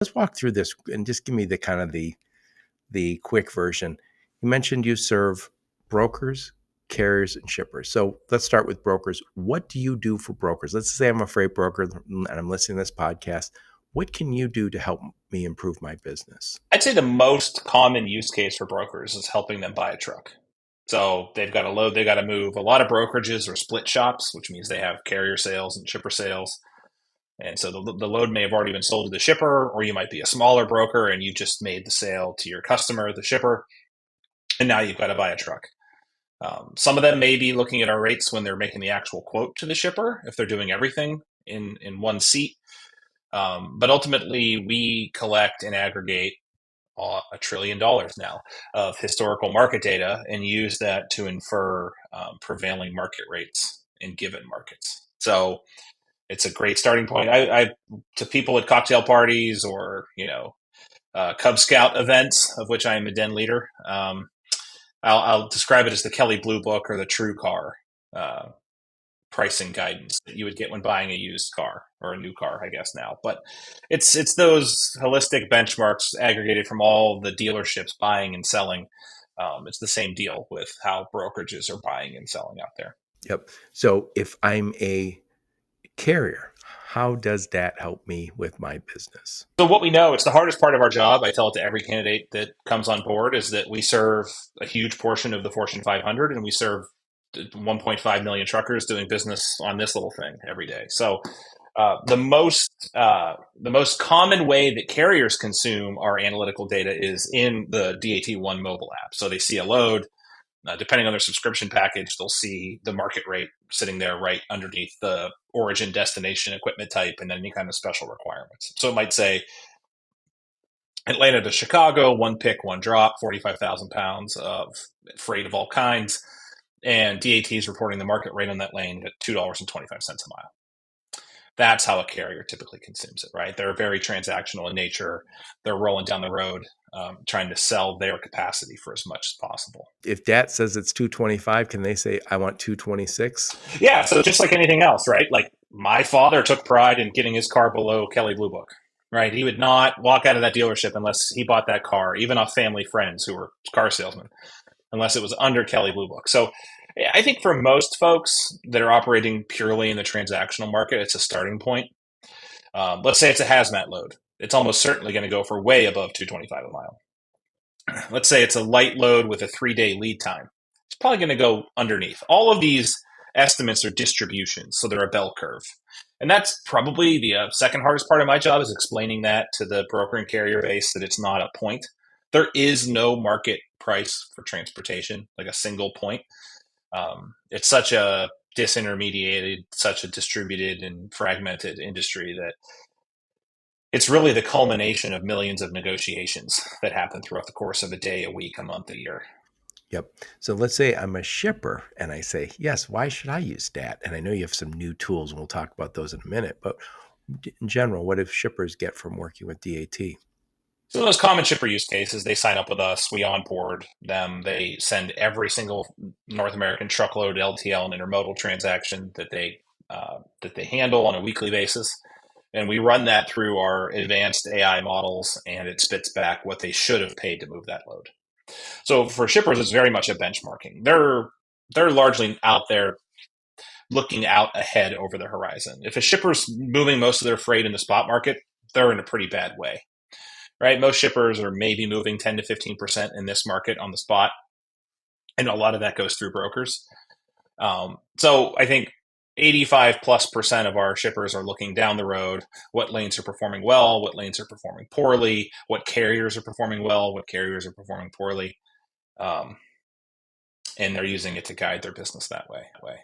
Let's walk through this and just give me the kind of the quick version. You mentioned you serve brokers, carriers, and shippers. So let's start with brokers. What do you do for brokers? Let's say I'm a freight broker and I'm listening to this podcast. What can you do to help me improve my business? I'd say the most common use case for brokers is helping them buy a truck. So they've got to load, they got to move. A lot of brokerages are split shops, which means they have carrier sales and shipper sales. And so the load may have already been sold to the shipper, or you might be a smaller broker and you just made the sale to your customer, the shipper, and now you've got to buy a truck. Some of them may be looking at our rates when they're making the actual quote to the shipper, if they're doing everything in one seat. But ultimately, we collect and aggregate $1 trillion now of historical market data and use that to infer prevailing market rates in given markets. So it's a great starting point. I to people at cocktail parties or Cub Scout events, of which I am a den leader. I'll describe it as the Kelley Blue Book or the True Car pricing guidance that you would get when buying a used car or a new car, I guess now. But it's those holistic benchmarks aggregated from all the dealerships buying and selling. It's the same deal with how brokerages are buying and selling out there. Yep. So if I'm a carrier, how does that help me with my business? So what we know, it's the hardest part of our job. I tell it to every candidate that comes on board is that we serve a huge portion of the Fortune 500 and we serve 1.5 million truckers doing business on this little thing every day. So the most common way that carriers consume our analytical data is in the DAT One mobile app. So they see a load, depending on their subscription package, they'll see the market rate sitting there right underneath the origin, destination, equipment type, and then any kind of special requirements. So it might say Atlanta to Chicago, one pick, one drop, 45,000 pounds of freight of all kinds. And DAT is reporting the market rate on that lane at $2.25 a mile. That's how a carrier typically consumes it, right? They're very transactional in nature. They're rolling down the road, trying to sell their capacity for as much as possible. If DAT says it's 225, can they say, I want 226? Yeah, so just like anything else, right? Like my father took pride in getting his car below Kelley Blue Book, right? He would not walk out of that dealership unless he bought that car, even off family friends who were car salesmen, unless it was under Kelley Blue Book. So I think for most folks that are operating purely in the transactional market, it's a starting point. Let's say it's a hazmat load. It's almost certainly going to go for way above 225 a mile. Let's say it's a light load with a 3-day lead time. It's probably going to go underneath. All of these estimates are distributions, so they're a bell curve. And that's probably the second hardest part of my job is explaining that to the broker and carrier base that it's not a point. There is no market price for transportation, like a single point. It's such a disintermediated, such a distributed and fragmented industry that it's really the culmination of millions of negotiations that happen throughout the course of a day, a week, a month, a year. Yep. So let's say I'm a shipper and I say, yes, why should I use DAT? And I know you have some new tools and we'll talk about those in a minute, but in general, what do shippers get from working with DAT? So those common shipper use cases, they sign up with us, we onboard them, they send every single North American truckload, LTL, and intermodal transaction that they handle on a weekly basis. And we run that through our advanced AI models, and it spits back what they should have paid to move that load. So for shippers, it's very much a benchmarking. They're largely out there looking out ahead over the horizon. If a shipper's moving most of their freight in the spot market, they're in a pretty bad way, right? Most shippers are maybe moving 10 to 15% in this market on the spot, and a lot of that goes through brokers. So I think 85+% of our shippers are looking down the road, what lanes are performing well, what lanes are performing poorly, what carriers are performing well, what carriers are performing poorly. And they're using it to guide their business that way.